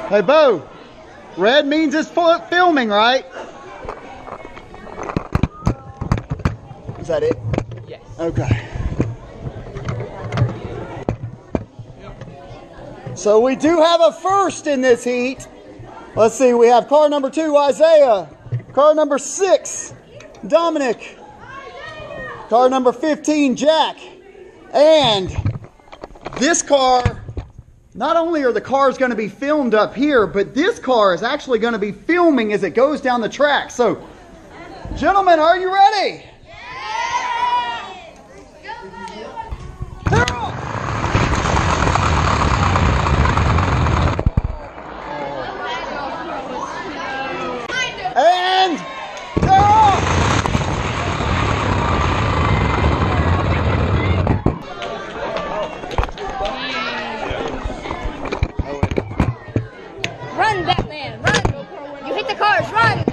Hey, Beau, red means it's filming, right? Is that it? Yes. Okay. So we do have a first in this heat. Let's see, we have car number 2, Isaiah. Car number 6, Dominic. Car number 15, Jack. And this car, not only are the cars going to be filmed up here, but this car is actually going to be filming as it goes down the track. So, gentlemen, are you ready? They're off! And they're off! Run, Batman, run! You hit the cars, run!